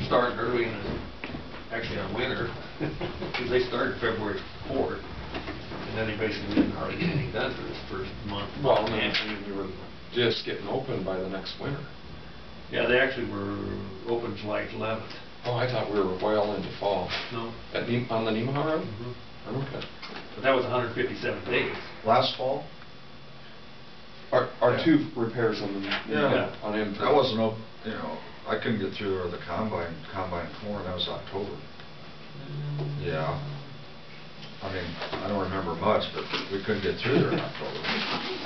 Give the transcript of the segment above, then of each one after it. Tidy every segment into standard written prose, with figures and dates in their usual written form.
starting early in the, actually on winter, because they started February 4th, and then they basically didn't hardly get anything done for this first month. Well, and you were just getting open by the next winter. Yeah, they actually were open July 11th. Oh, I thought we were well into fall. No. On the Nemaha Road? Mm-hmm. Okay. But that was 157 days. Last fall? Our Yeah. 2 repairs on the on M3. That wasn't open, you know, I couldn't get through there with the combine corn, that was October. Yeah. I mean, I don't remember much, but we couldn't get through there in October.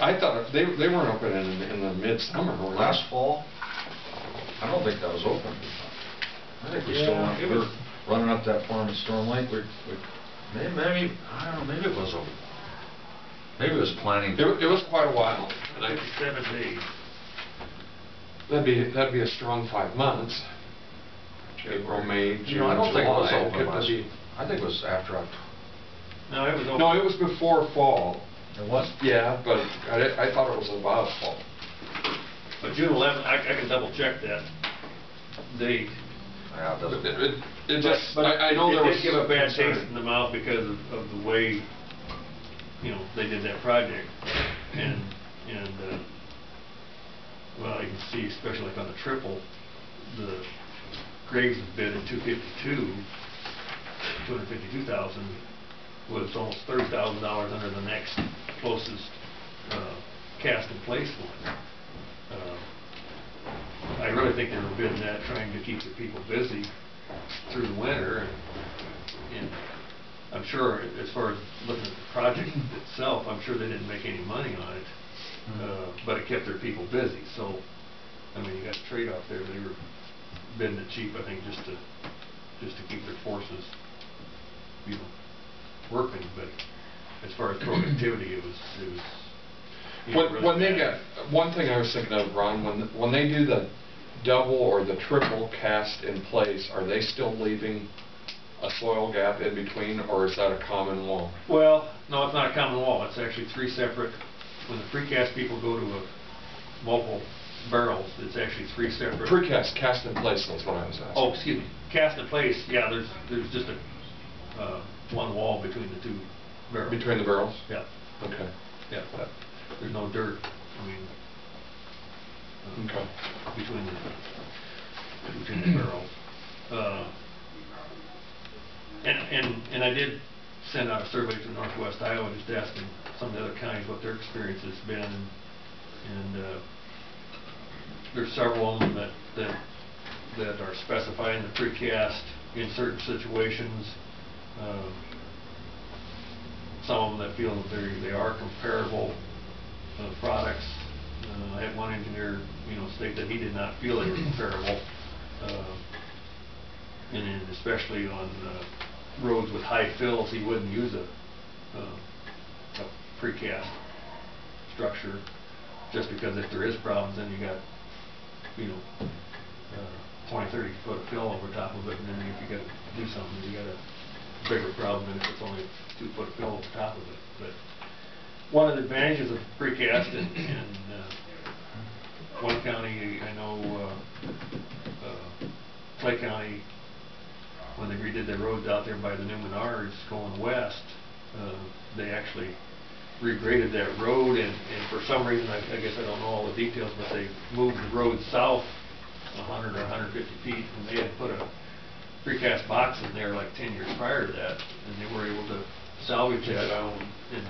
I thought they weren't open in the midsummer. Last fall, I don't think that was open. I think we still were running up that farm in Storm Lake. Maybe I don't know. Maybe it was open. Maybe it was planning. It was quite a while. 57 days. That'd be a strong 5 months. April, May, June, I don't think it was open. I think it was after October. No, it was open. No, it was before fall. It was? Yeah, but I thought it was about fall. But June 11th, I can double check that date. Yeah, it doesn't. It just, but I know there was. It did give a bad taste in the mouth because of the way, you know, they did that project, and well, you can see, especially like on the triple, the Graves bid in 252,000 was almost $30,000 under the next closest cast in place one. I really think they were bidding that trying to keep the people busy through the winter, and I'm sure as far as looking at the project itself, I'm sure they didn't make any money on it, but it kept their people busy. So, I mean, you got a trade-off there. They were bidding it cheap, I think, just to keep their forces, you know, working. But as far as productivity, it was. When they get, one thing I was thinking of, Ron, when they do the double or the triple cast in place, are they still leaving a soil gap in between, or is that a common wall? Well, no, it's not a common wall. It's actually 3 separate. When the precast people go to a multiple barrels, it's actually 3 separate. Precast, cast in place, that's what I was asking. Oh, excuse me. Cast in place, yeah, there's just a one wall between the 2 barrels. Between the barrels? Yeah. Okay. Yeah. There's no dirt. I mean, okay. between the barrels. And I did send out a survey to Northwest Iowa just asking some of the other counties what their experience has been, and there's several of them that are specifying the precast in certain situations. Some of them that feel that they are comparable products. I had one engineer, you know, state that he did not feel they were comparable, and especially on roads with high fills, he wouldn't use a precast structure, just because if there is problems, then you got, you know, 20, 30 foot of fill over top of it, and then if you got to do something, you got a bigger problem than if it's only 2 foot of fill over top of it. But one of the advantages of precast in one county, I know, Clay County, when they redid their roads out there by the new Menards going west, they actually regraded that road, and for some reason, I guess I don't know all the details, but they moved the road south 100 or 150 feet, and they had put a precast box in there like 10 years prior to that, and they were able to salvage that and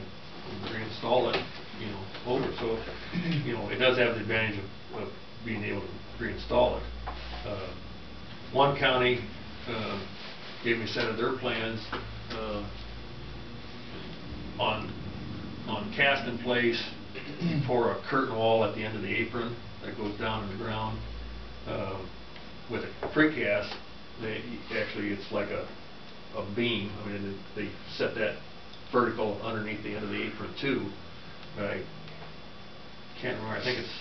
reinstall it, you know, over. So, you know, it does have the advantage of being able to reinstall it. One county gave me a set of their plans on cast in place for a curtain wall at the end of the apron that goes down in the ground. With a precast, actually it's like a beam. I mean, they set that vertical underneath the end of the apron too. I can't remember. I think it's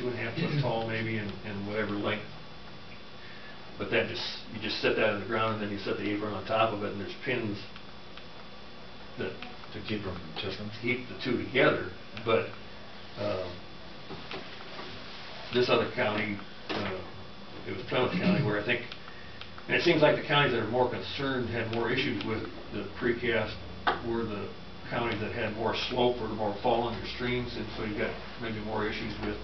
2.5 foot tall maybe, and whatever length. But that you just set that in the ground, and then you set the apron on top of it, and there's pins that to keep them from keep the 2 together. But this other county, it was Plymouth County, where I think, and it seems like the counties that are more concerned, had more issues with the precast, were the counties that had more slope or more fall in your streams, and so you've got maybe more issues with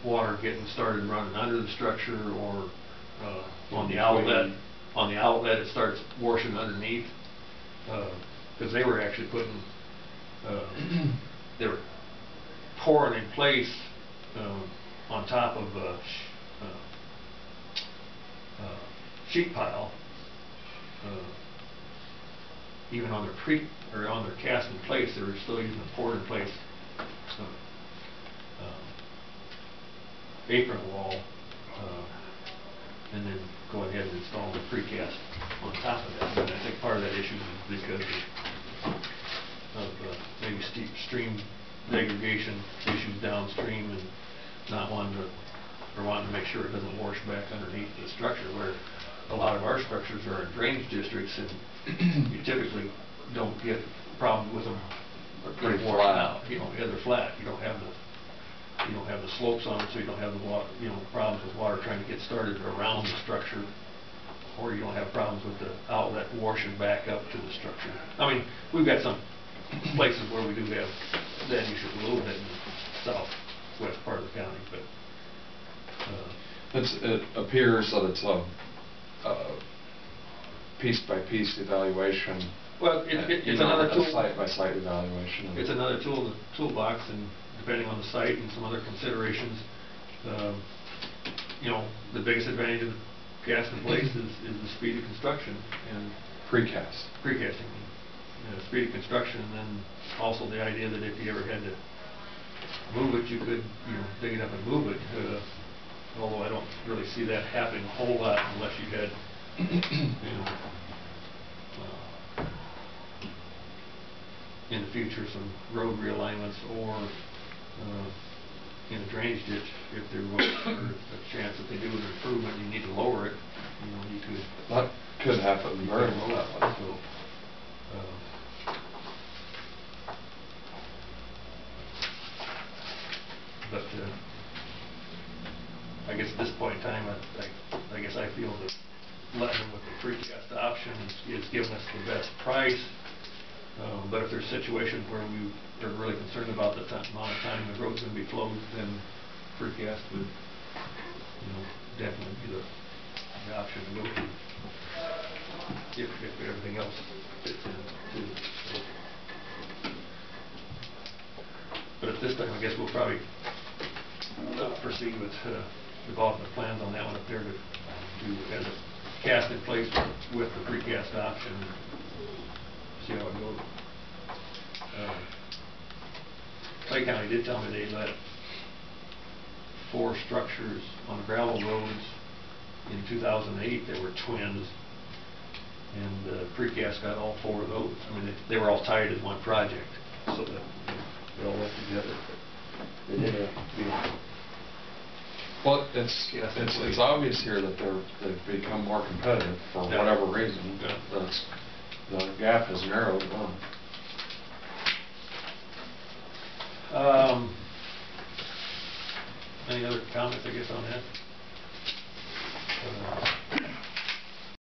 water getting started running under the structure, or on the outlet. On the outlet, it starts washing underneath, because they were actually putting, they were pouring in place on top of a sheet pile, even on their on their cast in place. They were still using a poured in place apron wall, and then go ahead and install the precast on top of that. And I think part of that issue is because of maybe steep stream degradation issues downstream, and not wanting to make sure it doesn't wash back underneath the structure, where a lot of our structures are in drainage districts, and you typically don't get problems with them pretty washing flat out. You know, yeah, they're flat. You don't have the slopes on them, so you don't have the water, problems with water trying to get started around the structure, or you don't have problems with the outlet washing back up to the structure. I mean, we've got some places where we do have that issue a little bit in the southwest part of the county, but it appears that it's a piece-by-piece evaluation. well, it's another tool. Site-by-site evaluation. It's another tool in the toolbox, and depending on the site and some other considerations, the biggest advantage of the cast in place is the speed of construction and precasting. Speed of construction, and then also the idea that if you ever had to move it, you could dig it up and move it. Although I don't really see that happening a whole lot unless you had in the future some road realignments, or in a drainage ditch, if there was a chance that they do an improvement and you need to lower it, you could. That could happen very well. So, but I guess at this point in time, I guess I feel that letting them with the precast option is giving us the best price. But if there's situations where we are really concerned about the amount of time the road's going to be closed, then precast would, definitely be the option to go to, if everything else fits in too. So. But at this time, I guess we'll probably proceed with developing the plans on that one up there to as a cast in place with the precast option. See how it goes. Clay County did tell me they let 4 structures on gravel roads in 2008 that were twins, and precast got all 4 of those. I mean, they were all tied in one project, so that they all went together. But they did well, it's obvious here that they've become more competitive for whatever reason. Yeah. The gap has narrowed down. Any other comments, I guess, on that?